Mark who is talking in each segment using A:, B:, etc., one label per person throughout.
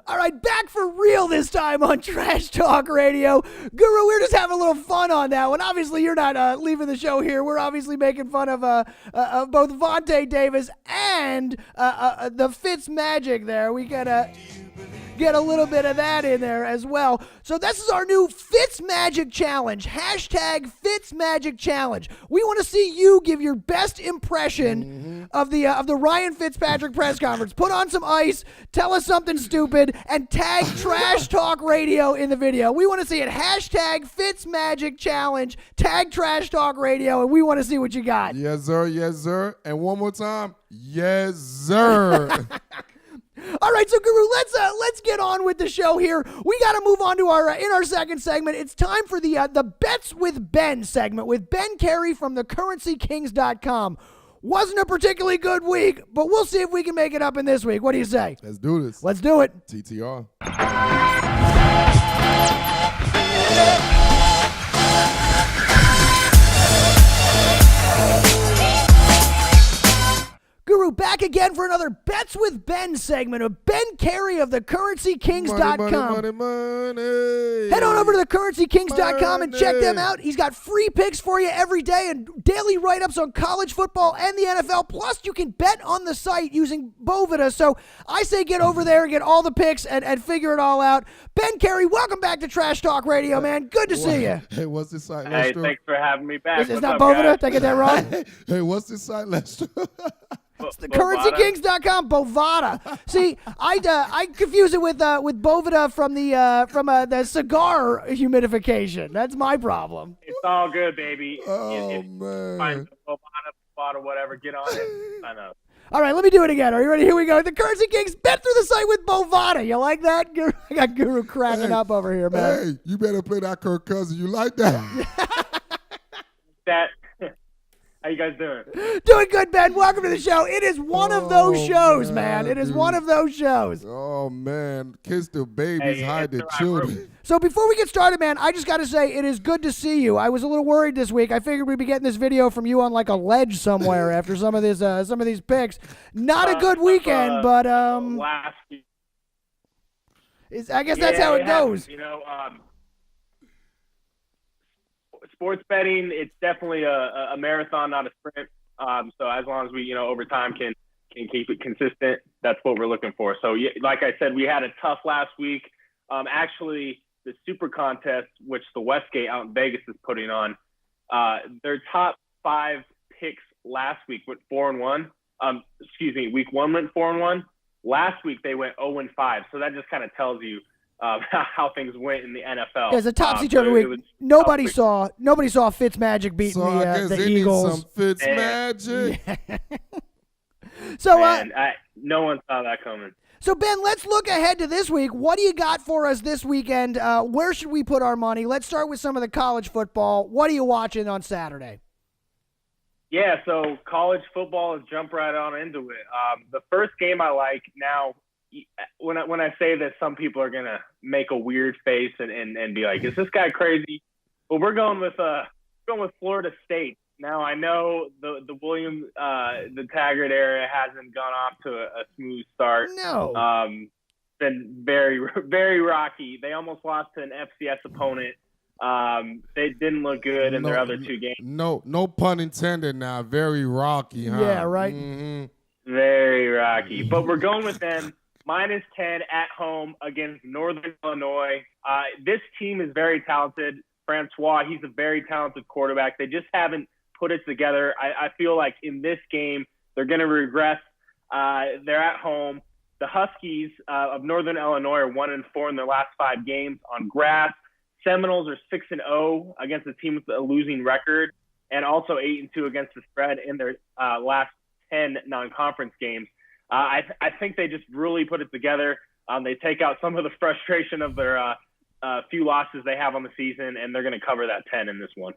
A: All right, back for real this time on Trash Talk Radio. Guru, we're just having a little fun on that one. Obviously, you're not leaving the show here. We're obviously making fun of both Vontae Davis and the Fitz Magic there. We gotta get a little bit of that in there as well. So this is our new Fitz Magic Challenge. Hashtag Fitz Magic Challenge. We want to see you give your best impression of the Ryan Fitzpatrick press conference. Put on some ice, tell us something stupid, and tag Trash Talk Radio in the video. We want to see it. Hashtag Fitz Magic Challenge. Tag Trash Talk Radio, and we want to see what you got.
B: Yes, sir. Yes, sir. And one more time. Yes, sir.
A: All right, so Guru, let's get on with the show here. We got to move on to our in our second segment. It's time for the Bets with Ben segment with Ben Carey from thecurrencykings.com. Wasn't a particularly good week, but we'll see if we can make it up in this week. What do you say?
B: Let's do this.
A: Let's do it.
B: TTR.
A: Guru, back again for another Bets with Ben segment of Ben Carey of thecurrencykings.com.
B: Money.
A: Head on over to thecurrencykings.com and check them out. He's got free picks for you every day and daily write-ups on college football and the NFL. Plus, you can bet on the site using Bovida. So I say get over there and get all the picks and figure it all out. Ben Carey, welcome back to Trash Talk Radio, man. Good to see you.
B: Hey, what's this site,
C: Hey,
B: Lester?
C: thanks for having me back.
A: It's not Bovida? Did I get that wrong?
B: Hey, what's this site, Lester?
A: It's thecurrencykings.com, Bovada. See, I confuse it with Bovida from the cigar humidification. That's my problem.
C: It's all good, baby.
B: Oh,
C: if
B: man.
C: Find Bovada or whatever, get on it. I know.
A: All right, let me do it again. Are you ready? Here we go. The Currency Kings bet through the site with Bovada. You like that? I got Guru cracking up over here, man.
B: Hey, you better play that Kirk Cousins. You like that?
C: How you guys doing?
A: Doing good, Ben. Welcome to the show. It is one of those shows, man. It is one of those shows.
B: Oh, man. Kiss the babies, hide the children.
A: So before we get started, man, I just got to say it is good to see you. I was a little worried this week. I figured we'd be getting this video from you on like a ledge somewhere after some of these picks. Not a good weekend, but
C: last week.
A: I guess that's how it goes.
C: Happens, sports betting, it's definitely a marathon, not a sprint. So as long as we, over time can keep it consistent, that's what we're looking for. So like I said, we had a tough last week. Actually, the Super Contest, which the Westgate out in Vegas is putting on, their top 5 picks last week went 4-1. Week 1 went 4-1. Last week they went 0-5. So that just kind of tells you how things went in the NFL.
A: There's a topsy-turvy week. Nobody saw Fitzmagic beating the Eagles.
B: Some Fitzmagic.
A: Yeah. So,
C: no one saw that coming.
A: So, Ben, let's look ahead to this week. What do you got for us this weekend? Where should we put our money? Let's start with some of the college football. What are you watching on Saturday?
C: Yeah, so college football, let's jump right on into it. The first game I like now, when I say that, some people are gonna make a weird face and be like, "Is this guy crazy?" But we're going with Florida State. Now I know the Williams the Taggart era hasn't gone off to a smooth start.
A: No.
C: Been very very rocky. They almost lost to an FCS opponent. They didn't look good in their other 2 games.
B: No pun intended. Now very rocky, huh?
A: Yeah, right.
B: Mm-hmm.
C: Very rocky. But we're going with them. -10 at home against Northern Illinois. This team is very talented. Francois, he's a very talented quarterback. They just haven't put it together. I feel like in this game, they're going to regress. They're at home. The Huskies of Northern Illinois are 1-4 in their last 5 games on grass. Seminoles are 6-0 against a team with a losing record, and also 8-2 against the spread in their last 10 non-conference games. I think they just really put it together. They take out some of the frustration of their few losses they have on the season, and they're going to cover that 10 in this one.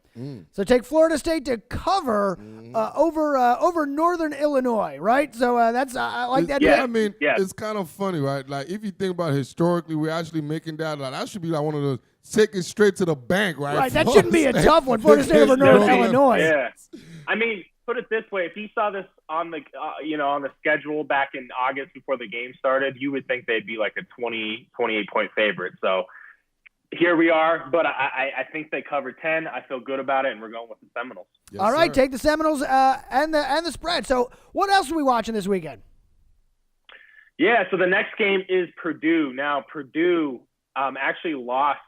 A: So take Florida State to cover over Northern Illinois, right? So that's I like that.
B: Yeah, I mean, it's kind of funny, right? Like if you think about it historically, we're actually making that. Like, that should be like one of those take it straight to the bank, right?
A: Right, that shouldn't be a tough one. Florida State over Northern Illinois.
C: Yeah, I mean, put it this way: if you saw this on the on the schedule back in August before the game started, you would think they'd be like a 28-point favorite. So here we are, but I think they covered 10. I feel good about it, and we're going with the Seminoles.
B: Yes,
A: All right,
B: sir.
A: take the Seminoles and the spread. So what else are we watching this weekend?
C: Yeah, so the next game is Purdue. Now, Purdue actually lost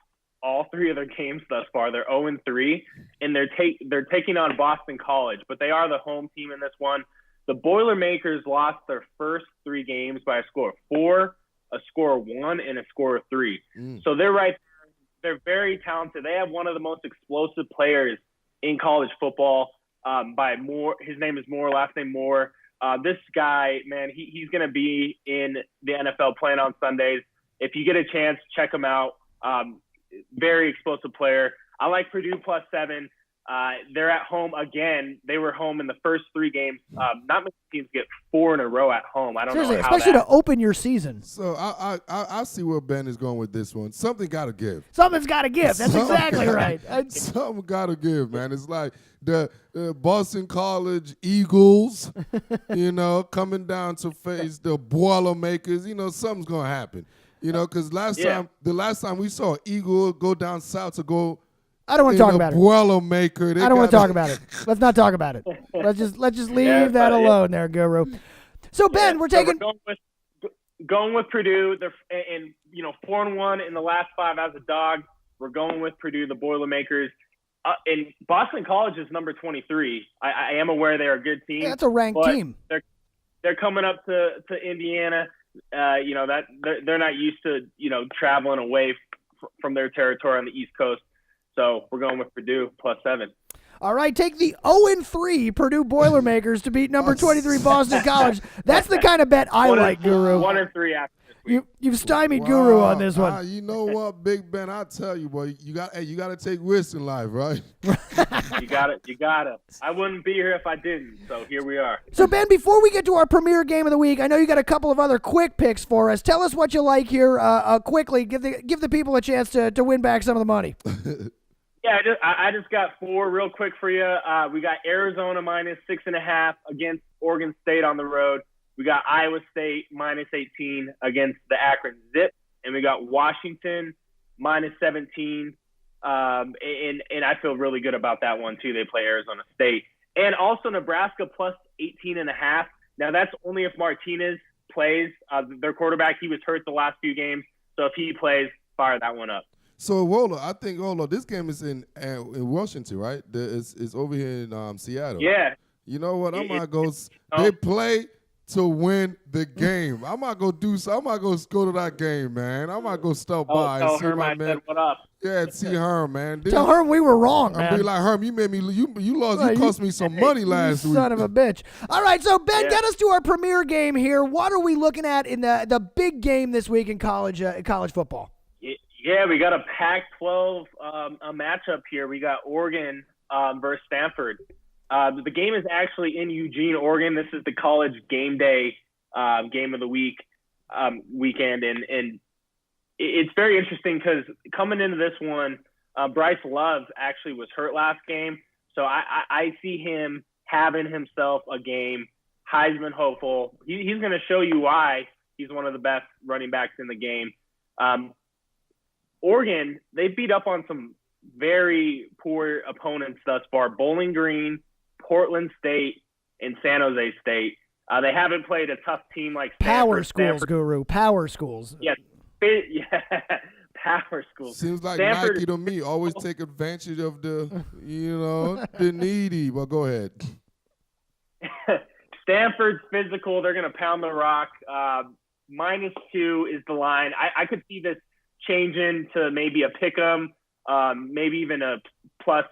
C: all 3 of their games thus far. They're 0-3, and they're taking on Boston College, but they are the home team in this one. The Boilermakers lost their first 3 games by a score of 4, a score of 1, and a score of 3. So they're right there. They're very talented. They have one of the most explosive players in college football by Moore. His name is Moore, last name Moore. This guy, man, he's going to be in the NFL playing on Sundays. If you get a chance, check him out. Very explosive player. I like Purdue +7. They're at home again. They were home in the first 3 games. Not many teams get 4 in a row at home. I don't
A: Seriously,
C: know how
A: especially to open your season.
B: So I see where Ben is going with this one. Something got to give.
A: Something's got to give. That's exactly right.
B: Something got to give, man. It's like the Boston College Eagles, coming down to face the Boilermakers. Something's going to happen. Because the last time we saw Eagle go down south to go.
A: I don't want to talk about it.
B: Boilermaker.
A: I don't want to talk about it. Let's not talk about it. Let's just leave that alone there, Guru. So Ben, we're taking
C: going with Purdue. They're 4-1 in the last 5 as a dog. We're going with Purdue, the Boilermakers. And Boston College is number 23. I am aware they're a good team.
A: Yeah, that's a ranked team.
C: They're coming up to Indiana. That they're not used to traveling away from their territory on the East Coast. So we're going with Purdue +7.
A: All right, take the 0-3 Purdue Boilermakers to beat number 23 Boston College. That's the kind of bet I like, Guru.
C: 1-3 after this week.
A: You've stymied Guru on this one.
B: You know what, Big Ben? I tell you, boy, you got to take risks in life, right?
C: You got it. I wouldn't be here if I didn't. So here we are.
A: So Ben, before we get to our premier game of the week, I know you got a couple of other quick picks for us. Tell us what you like here quickly. Give the people a chance to win back some of the money.
C: Yeah, I just got 4 real quick for you. We got Arizona -6.5 against Oregon State on the road. We got Iowa State -18 against the Akron Zip, and we got Washington -17. And I feel really good about that one too. They play Arizona State, and also Nebraska +18.5. Now that's only if Martinez plays. Their quarterback, he was hurt the last few games, so if he plays, fire that one up.
B: So, I think, this game is in Washington, right? It's over here in Seattle.
C: Yeah.
B: You know what? I might go. They play to win the game. I might go do so. I might go to that game, man. I might go stop by and see
C: Herm
B: my
C: I
B: man.
C: said, what up?
B: Yeah, see Herm, man.
A: Tell Herm we were wrong, man.
B: I'll be like, Herm, you made me. You lost. You cost me some money last week.
A: Son of a bitch. All right, so Ben, get us to our premier game here. What are we looking at in the big game this week in college football?
C: Yeah, we got a Pac-12 a matchup here. We got Oregon versus Stanford. The game is actually in Eugene, Oregon. This is the college game day game of the week weekend, and it's very interesting because coming into this one, Bryce Love actually was hurt last game, so I see him having himself a game. Heisman hopeful. He's going to show you why he's one of the best running backs in the game. Oregon, they beat up on some very poor opponents thus far. Bowling Green, Portland State, and San Jose State. They haven't played a tough team like
A: Power
C: Stanford.
A: schools, Guru. Power schools.
C: Yeah, power schools.
B: Seems like
C: Stanford,
B: Nike to me. Always take advantage of the needy. But go ahead.
C: Stanford's physical. They're going to pound the rock. -2 is the line. I could see this changing to maybe a pick 'em, maybe even a plus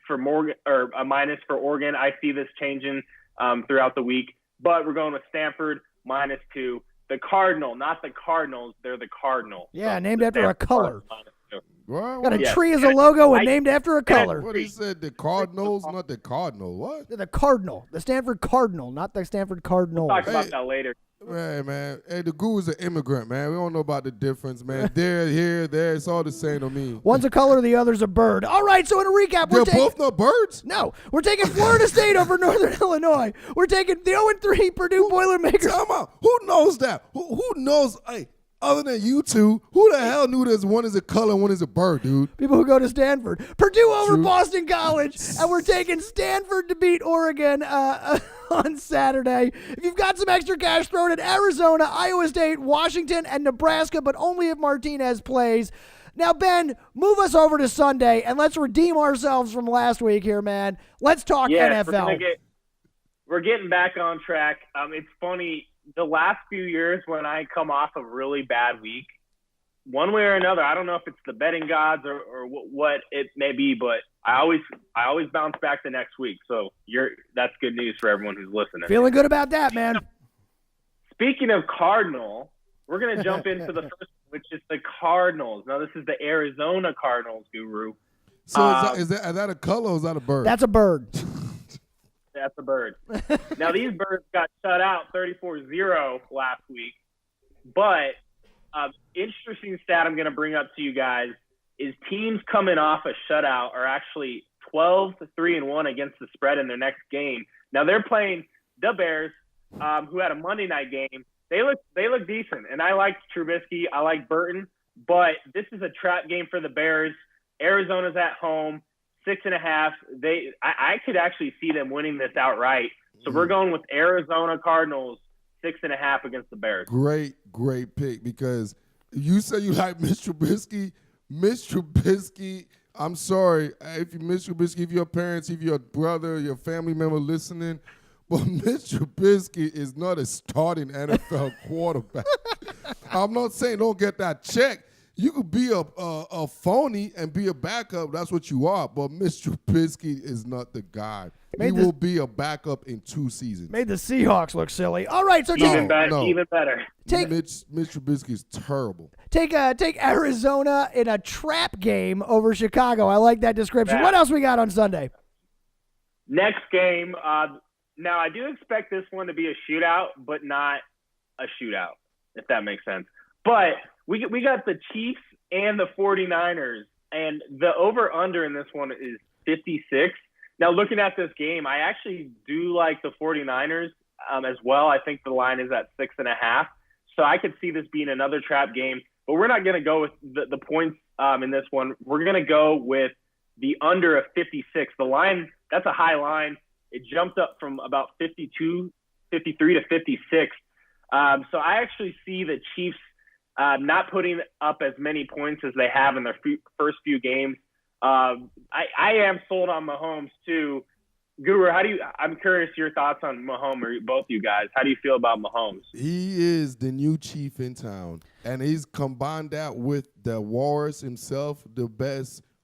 C: for Morgan or a minus for Oregon. I see this changing throughout the week, but we're going with Stanford -2. The Cardinal, not the Cardinals. They're the Cardinals.
A: Yeah, named after a color. Got a
B: What?
A: tree as a logo and named after a color.
B: What he said, the Cardinals, not the Cardinal. What?
A: The Cardinal, the Stanford Cardinal, not the Stanford Cardinal.
C: Talk about that later.
B: Man. Hey, the Guru's an immigrant, man. We don't know about the difference, man. There, here, there. It's all the same to me.
A: One's a color, the other's a bird. All right, so in a recap,
B: They're both not birds?
A: No, we're taking Florida State over Northern Illinois. We're taking the 0-3 Purdue Boilermakers.
B: Come on. Who knows that? Who knows? Hey, other than you two, who the hell knew there's one is a color and one is a bird, dude?
A: People who go to Stanford. Purdue over
B: True.
A: Boston College, and we're taking Stanford to beat Oregon on Saturday. If you've got some extra cash, throw it at Arizona, Iowa State, Washington, and Nebraska, but only if Martinez plays. Now, Ben, move us over to Sunday, and let's redeem ourselves from last week here, man. Let's talk NFL.
C: We're getting back on track. It's funny. The last few years when I come off a really bad week, one way or another, I don't know if it's the betting gods or what it may be, but I always bounce back the next week. So that's good news for everyone who's listening.
A: Feeling good about that, man.
C: Speaking of Cardinal, we're going to jump into the first, which is the Cardinals. Now, this is the Arizona Cardinals, Guru.
B: So is that a color or is that a bird?
A: That's a bird.
C: That's a bird. Now, these birds got shut out 34-0 last week. But interesting stat I'm going to bring up to you guys is teams coming off a shutout are actually 12-3-1 against the spread in their next game. Now, they're playing the Bears, who had a Monday night game. They look decent, and I like Trubisky. I like Burton. But this is a trap game for the Bears. Arizona's at home. 6.5. I could actually see them winning this outright. So we're going with Arizona Cardinals 6.5 against the Bears.
B: Great pick, because you say you like Mr. Trubisky. Mr. Trubisky, I'm sorry if you Mr. Trubisky, if your parents, if your brother, your family member listening, but Mr. Trubisky is not a starting NFL quarterback. I'm not saying don't get that check. You could be a phony and be a backup. That's what you are. But Mr. Trubisky is not the guy. He will be a backup in 2 seasons.
A: Made the Seahawks look silly. All right, so
C: even better.
B: Mitch Trubisky is terrible.
A: Take Arizona in a trap game over Chicago. I like that description. What else we got on Sunday?
C: Next game. Now, I do expect this one to be a shootout, but not a shootout, if that makes sense. But we got the Chiefs and the 49ers, and the over-under in this one is 56. Now, looking at this game, I actually do like the 49ers as well. I think the line is at 6.5. So I could see this being another trap game. But we're not going to go with the points in this one. We're going to go with the under of 56. The line, that's a high line. It jumped up from about 53 to 56. So I actually see the Chiefs not putting up as many points as they have in their first few games. I am sold on Mahomes too. Guru, I'm curious your thoughts on Mahomes, or both you guys. How do you feel about Mahomes?
B: He is the new chief in town, and he's combined that with the Warriors himself,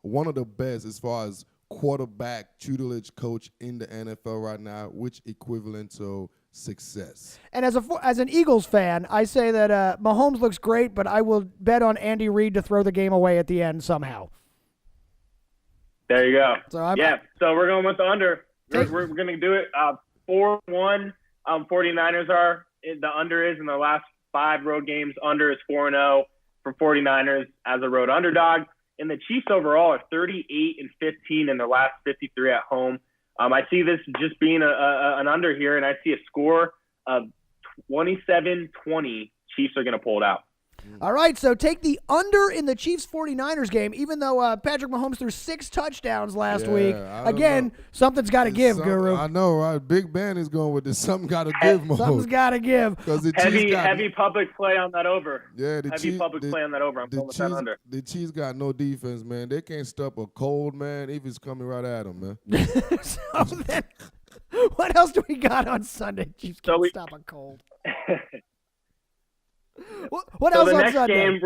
B: one of the best as far as quarterback tutelage coach in the NFL right now, which equivalent to success.
A: And as an Eagles fan, I say that Mahomes looks great, but I will bet on Andy Reid to throw the game away at the end somehow.
C: There you go.
A: So
C: so we're going with the under. We're going to do it 4-1. 49ers are. The under is in the last 5 road games. Under is 4-0 for 49ers as a road underdog. And the Chiefs overall are 38-15 in their last 53 at home. I see this just being an under here, and I see a score of 27-20. Chiefs are going to pull it out.
A: All right, so take the under in the Chiefs-49ers game, even though Patrick Mahomes threw 6 touchdowns last week. Again, something's got to give, Guru.
B: I know, right? Big Ben is going with this. Something got to give, Mahomes.
A: Something's got to give.
C: Heavy public play on that over.
B: Yeah,
C: play on that over. I'm going with that under.
B: The Chiefs got no defense, man. They can't stop a cold man if it's coming right at them, man.
A: So then, what else do we got on Sunday? Chiefs can't stop a cold. What else on Sunday?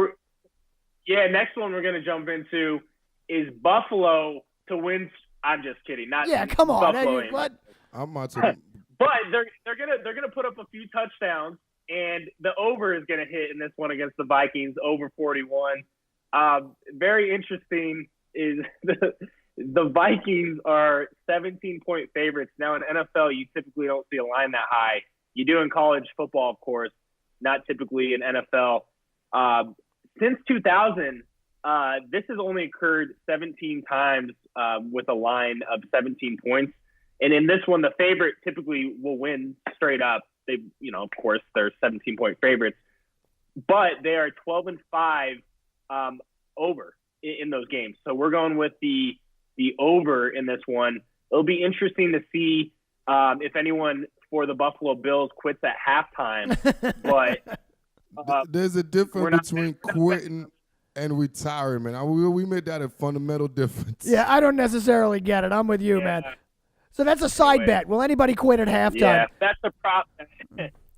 C: Next one we're going to jump into is Buffalo to win. I'm just kidding.
A: Come on.
C: Buffalo.
A: What?
B: I'm not saying.
C: But they're gonna put up a few touchdowns, and the over is going to hit in this one against the Vikings, over 41. Very interesting is the Vikings are 17-point favorites. Now in NFL, you typically don't see a line that high. You do in college football, of course, not typically in NFL. Since 2000, this has only occurred 17 times with a line of 17 points. And in this one, the favorite typically will win straight up. They, of course, they're 17-point favorites, but they are 12-5 over in those games. So we're going with the over in this one. It'll be interesting to see if anyone for the Buffalo Bills quits at halftime. But
B: there's a difference between quitting and retiring. We made that a fundamental difference.
A: Yeah, I don't necessarily get it. I'm with you, man. So that's a side bet. Will anybody quit at halftime?
C: Yeah, that's a prop.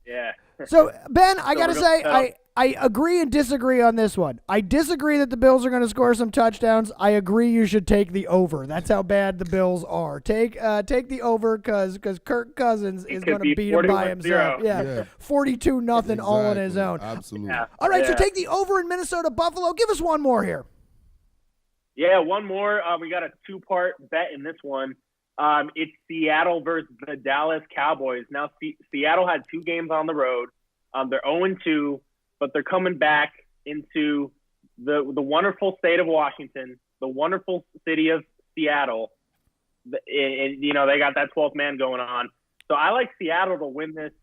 C: Yeah.
A: So, Ben, I got to say, I agree and disagree on this one. I disagree that the Bills are going to score some touchdowns. I agree you should take the over. That's how bad the Bills are. Take the over because Kirk Cousins is going to beat him by himself. Yeah. 42-0 all on his own.
B: Absolutely.
C: Yeah.
A: All right, so take the over in Minnesota Buffalo. Give us one more here.
C: Yeah, one more. We got a two-part bet in this one. It's Seattle versus the Dallas Cowboys. Now, Seattle had 2 games on the road. They're 0-2, but they're coming back into the wonderful state of Washington, the wonderful city of Seattle. And, they got that 12th man going on. So I like Seattle to win this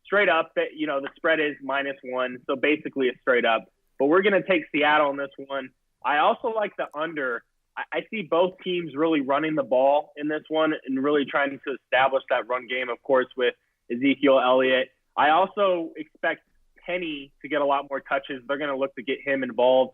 C: straight up. The spread is -1, so basically it's straight up. But we're going to take Seattle in this one. I also like the under. I see both teams really running the ball in this one and really trying to establish that run game, of course, with Ezekiel Elliott. I also expect Penny to get a lot more touches. They're going to look to get him involved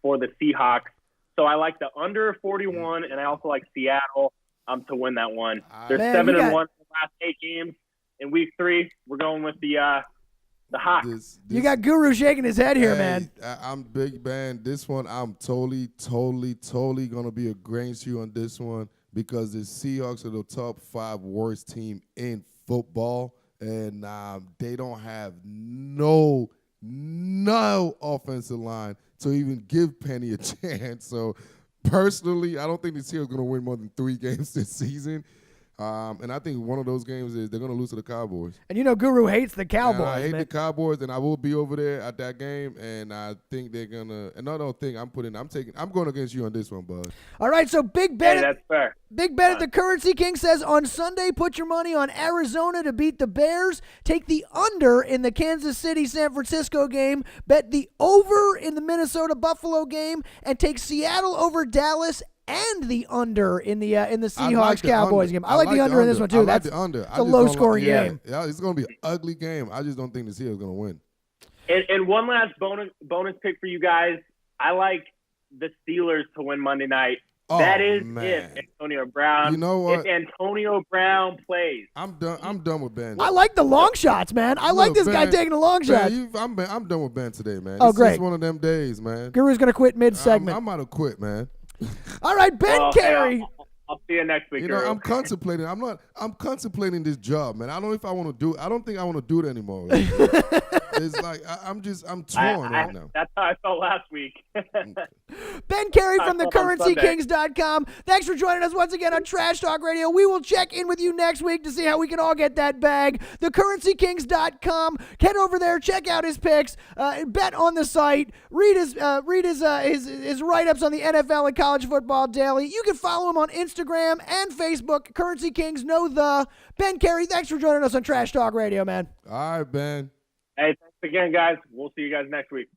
C: for the Seahawks. So I like the under 41, and I also like Seattle to win that one. They're 7-1 in the last 8 games. In week 3, we're going with the Hawks.
A: You got Guru shaking his head here, man.
B: I'm big man. This one, I'm totally going to be against you on this one because the Seahawks are the top 5 worst team in football, and they don't have no offensive line to even give Penny a chance. So, personally, I don't think the Seahawks are going to win more than 3 games this season. And I think one of those games is they're going to lose to the Cowboys.
A: And Guru hates the Cowboys.
B: And I hate the Cowboys, and I will be over there at that game. And I think they're gonna. And I don't think I'm going against you on this one, bud.
A: All right, so Big Ben.
C: Hey, that's fair.
A: Big Ben at the Currency King says on Sunday, put your money on Arizona to beat the Bears. Take the under in the Kansas City-San Francisco game. Bet the over in the Minnesota-Buffalo game, and take Seattle over Dallas and the under in the Seahawks-Cowboys game. I like the under in this one, too.
B: That's the under.
A: It's a low-scoring game.
B: Yeah, it's going to be an ugly game. I just don't think the Seahawks are going to win.
C: And one last bonus pick for you guys. I like the Steelers to win Monday night. That is if Antonio Brown.
B: You know what?
C: If Antonio Brown plays.
B: I'm done with Ben.
A: I like the long shots, man. I like this guy taking the long shots.
B: I'm done with Ben today, man.
A: Oh, great.
B: It's one of them days, man.
A: Guru's going to quit mid-segment.
B: I'm about to quit, man.
A: All right, Ben Carey.
C: Hey, I'll see you next week.
B: I'm contemplating. I'm contemplating this job, man. I don't know if I want to do it. I don't think I want to do it anymore. It's like I'm torn right now.
C: That's how I felt last week.
A: Ben Carey from thecurrencykings.com. Thanks for joining us once again on Trash Talk Radio. We will check in with you next week to see how we can all get that bag. Thecurrencykings.com. Head over there, check out his picks, bet on the site, read his write-ups on the NFL and college football daily. You can follow him on Instagram and Facebook. Currency Kings know the. Ben Carey, thanks for joining us on Trash Talk Radio, man.
B: All right, Ben.
C: Hey, thanks again, guys. We'll see you guys next week.